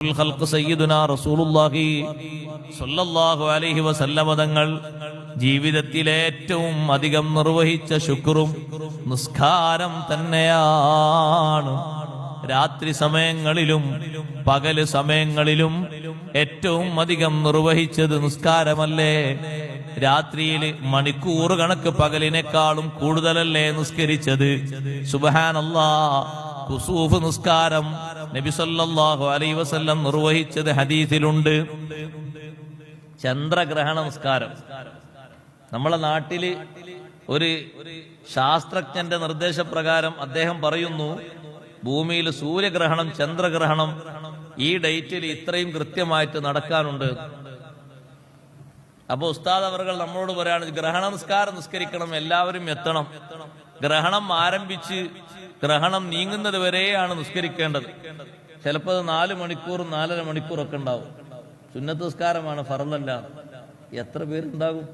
സയ്യിദുനാ റസൂലുള്ളാഹി സ്വല്ലല്ലാഹു അലൈഹി വസല്ലമ തങ്ങൾ ജീവിതത്തിലെ ഏറ്റവും അധികം നിർവഹിച്ച ശുക്റും നിസ്കാരം തന്നെയാണ്. രാത്രി സമയങ്ങളിലും പകല് സമയങ്ങളിലും ഏറ്റവും അധികം നിർവഹിച്ചത് നിസ്കാരമല്ലേ? രാത്രിയിൽ മണിക്കൂർ കണക്ക് പകലിനേക്കാളും കൂടുതലല്ലേ നിസ്കരിച്ചത്? സുബ്ഹാനല്ലാഹ്. കുസൂഫ് നിസ്കാരം നബി സല്ലല്ലാഹു അലൈഹി വസല്ലം നിർവഹിച്ചത് ഹദീസിലുണ്ട്. ചന്ദ്രഗ്രഹണ നിസ്കാരം നമ്മളെ നാട്ടില് ഒരു ശാസ്ത്രജ്ഞന്റെ നിർദ്ദേശപ്രകാരം അദ്ദേഹം പറയുന്നു, ഭൂമിയിൽ സൂര്യഗ്രഹണം ചന്ദ്രഗ്രഹണം ഈ ഡേറ്റിൽ ഇത്രയും കൃത്യമായിട്ട് നടക്കാനുണ്ട്. അപ്പൊ ഉസ്താദ് അവർകൾ നമ്മളോട് പറയാണ്, ഗ്രഹണ നിസ്കാരം നിസ്കരിക്കണം, എല്ലാവരും എത്തണം. ഗ്രഹണം ആരംഭിച്ച് ഗ്രഹണം നീങ്ങുന്നത് വരെയാണ് നിസ്കരിക്കേണ്ടത്. ചിലപ്പോൾ 4 മണിക്കൂർ 4.5 മണിക്കൂറൊക്കെ ഉണ്ടാവും. സുന്നത്ത് നിസ്കാരമാണ്, ഫർളല്ല. എത്ര പേരുണ്ടാകും?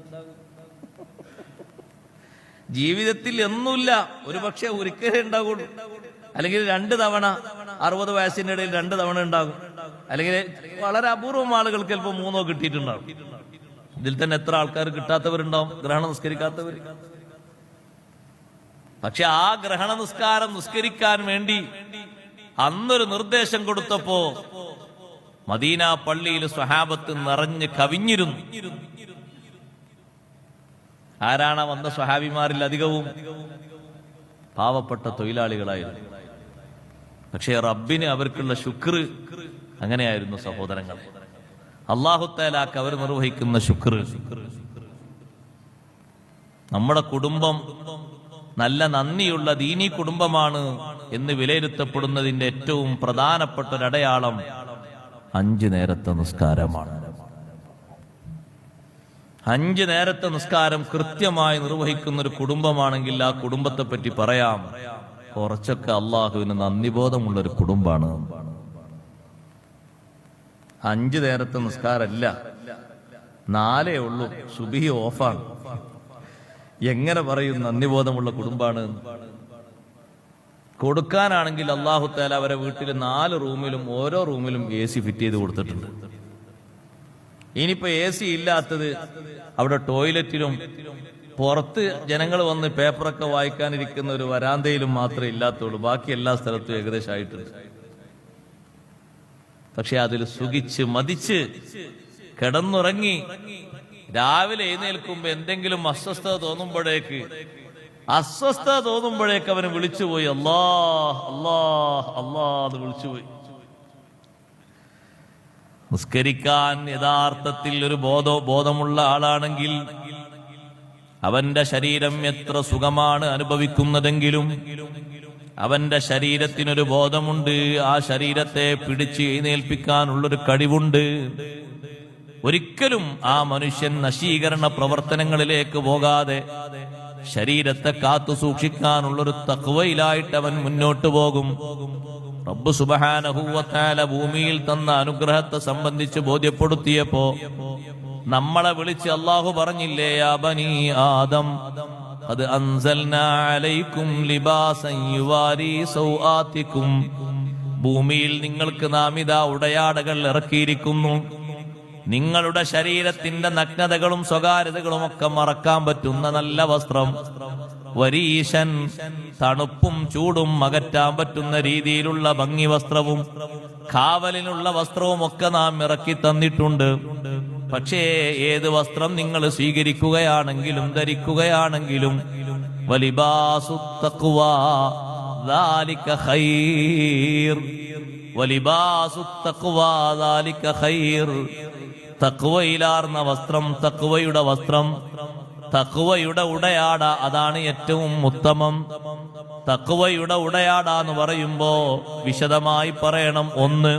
ജീവിതത്തിൽ ഒന്നുമില്ല, ഒരു പക്ഷെ ഒരിക്കലേ ഉണ്ടാകുള്ളൂ, അല്ലെങ്കിൽ 2 തവണ. 60 വയസ്സിന്റെ ഇടയിൽ 2 തവണ ഉണ്ടാകും, അല്ലെങ്കിൽ വളരെ അപൂർവം ആളുകൾക്ക് ചിലപ്പോൾ 3 കിട്ടിയിട്ടുണ്ടാകും. ഇതിൽ തന്നെ എത്ര ആൾക്കാർ കിട്ടാത്തവരുണ്ടാവും, ഗ്രഹണം നിസ്കരിക്കാത്തവർ. പക്ഷെ ആ ഗ്രഹണ നിസ്കാരം നിസ്കരിക്കാൻ വേണ്ടി അന്നൊരു നിർദ്ദേശം കൊടുത്തപ്പോ മദീന പള്ളിയിൽ സ്വഹാബത്ത് നിറഞ്ഞ് കവിഞ്ഞിരുന്നു. ആരാണ് വന്ന സ്വഹാബിമാരിൽ അധികവും? പാവപ്പെട്ട തൊഴിലാളികളായിരുന്നു. പക്ഷേ റബ്ബിന് അവർക്കുള്ള ശുക്ർ അങ്ങനെയായിരുന്നു സഹോദരങ്ങൾ. അല്ലാഹു തആലാക്ക് അവർ നിർവഹിക്കുന്ന ശുക്ർ. നമ്മുടെ കുടുംബം നല്ല നന്ദിയുള്ള ദീനീ കുടുംബമാണ് എന്ന് വിലയിരുത്തപ്പെടുന്നതിന്റെ ഏറ്റവും പ്രധാനപ്പെട്ട ഒരു അടയാളം 5 നേരത്തെ നിസ്കാരമാണ്. 5 നേരത്തെ നിസ്കാരം കൃത്യമായി നിർവഹിക്കുന്ന ഒരു കുടുംബമാണെങ്കിൽ ആ കുടുംബത്തെ പറ്റി പറയാം, കുറച്ചൊക്കെ അള്ളാഹുവിന് നന്ദിബോധമുള്ളൊരു കുടുംബമാണ്. 5 നേരത്തെ നിസ്കാരമല്ല, 4 ഉള്ളൂ. സുബഹി ഓഫാണ്. എങ്ങനെ പറയും നന്ദിബോധമുള്ള കുടുംബാണ്? കൊടുക്കാനാണെങ്കിൽ അല്ലാഹു തആല അവരെ വീട്ടിൽ 4 റൂമിലും ഓരോ റൂമിലും AC ഫിറ്റ് ചെയ്ത് കൊടുത്തിട്ടുണ്ട്. ഇനിയിപ്പോ AC ഇല്ലാത്തത് അവിടെ ടോയ്ലറ്റിലും പുറത്ത് ജനങ്ങൾ വന്ന് പേപ്പറൊക്കെ വായിക്കാനിരിക്കുന്ന ഒരു വരാന്തയിലും മാത്രമേ ഇല്ലാത്തുള്ളൂ. ബാക്കി എല്ലാ സ്ഥലത്തും ഏകദേശം ആയിട്ടുണ്ട്. പക്ഷെ അതിൽ സുഖിച്ച് മതിച്ച് കിടന്നുറങ്ങി രാവിലെ എഴുന്നേൽക്കുമ്പോ എന്തെങ്കിലും അസ്വസ്ഥത തോന്നുമ്പോഴേക്ക് അവന് വിളിച്ചുപോയി അല്ലാഹ് അല്ലാഹ് അല്ലാഹ് എന്ന് വിളിച്ചുപോയി. നിസ്കരിക്കാൻ യഥാർത്ഥത്തിൽ ഒരു ബോധമുള്ള ആളാണെങ്കിൽ അവന്റെ ശരീരം എത്ര സുഖമാണ് അനുഭവിക്കുന്നതെങ്കിലും അവന്റെ ശരീരത്തിനൊരു ബോധമുണ്ട്. ആ ശരീരത്തെ പിടിച്ച് എഴുന്നേൽപ്പിക്കാനുള്ളൊരു കഴിവുണ്ട്. ഒരിക്കലും ആ മനുഷ്യൻ നശീകരണ പ്രവർത്തനങ്ങളിലേക്ക് പോകാതെ ശരീരത്തെ കാത്തു സൂക്ഷിക്കാനുള്ളൊരു തഖ്വയിലായിട്ട് അവൻ മുന്നോട്ട് പോകും. റബ്ബ് സുബ്ഹാനഹു വ തആല ഭൂമിയിൽ തന്ന അനുഗ്രഹത്തെ സംബന്ധിച്ച് ബോധ്യപ്പെടുത്തിയപ്പോ നമ്മളെ വിളിച്ച് അല്ലാഹു പറഞ്ഞില്ലേ, യാ ബനീ ആദം ഖദ് അൻസൽനാ അലൈക്കും ലിബാസൻ യുവാരി സൗആതികും. ഭൂമിയിൽ നിങ്ങൾക്ക് നാം ഇതാ ഉടയാടകൾ ഇറക്കിയിരിക്കുന്നു. നിങ്ങളുടെ ശരീരത്തിന്റെ നഗ്നതകളും സ്വകാര്യതകളും ഒക്കെ മറക്കാൻ പറ്റുന്ന നല്ല വസ്ത്രം, വരീശൻ തണുപ്പും ചൂടും അകറ്റാൻ പറ്റുന്ന രീതിയിലുള്ള ഭംഗി വസ്ത്രവും കാവലിനുള്ള വസ്ത്രവും ഒക്കെ നാം ഇറക്കി തന്നിട്ടുണ്ട്. പക്ഷേ ഏത് വസ്ത്രം നിങ്ങൾ സ്വീകരിക്കുകയാണെങ്കിലും ധരിക്കുകയാണെങ്കിലും വലിബാസു തഖ്വാ ദാലിക ഖൈർ, വലിബാസു തഖ്വാ ദാലിക ഖൈർ. തഖ്വയിലാർന്ന വസ്ത്രം, തഖ്വയുടെ വസ്ത്രം, തഖ്വയുടെ ഉടയാട, അതാണ് ഏറ്റവും ഉത്തമം. തഖ്വയുടെ ഉടയാട എന്ന് പറയുമ്പോ വിശദമായി പറയണം. 1,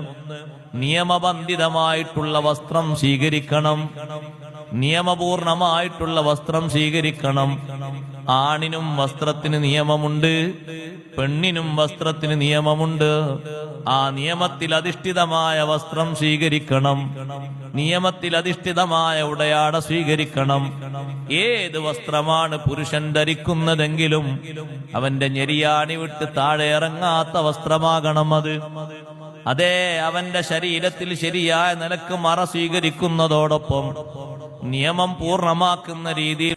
നിയമബന്ധിതമായിട്ടുള്ള വസ്ത്രം സ്വീകരിക്കണം, നിയമപൂർണമായിട്ടുള്ള വസ്ത്രം സ്വീകരിക്കണം. ആണിനും വസ്ത്രത്തിന് നിയമമുണ്ട്, പെണ്ണിനും വസ്ത്രത്തിന് നിയമമുണ്ട്. ആ നിയമത്തിൽ അധിഷ്ഠിതമായ വസ്ത്രം സ്വീകരിക്കണം, നിയമത്തിൽ അധിഷ്ഠിതമായ ഉടയാട സ്വീകരിക്കണം. ഏത് വസ്ത്രമാണ് പുരുഷൻ ധരിക്കുന്നതെങ്കിലും അവന്റെ ഞെരിയാണി വിട്ട് താഴെ ഇറങ്ങാത്ത വസ്ത്രമാകണം അത്. അതേ അവന്റെ ശരീരത്തിൽ ശരിയായ നിലക്ക് മറ സ്വീകരിക്കുന്നതോടൊപ്പം നിയമം പൂർണ്ണമാക്കുന്ന രീതിയിൽ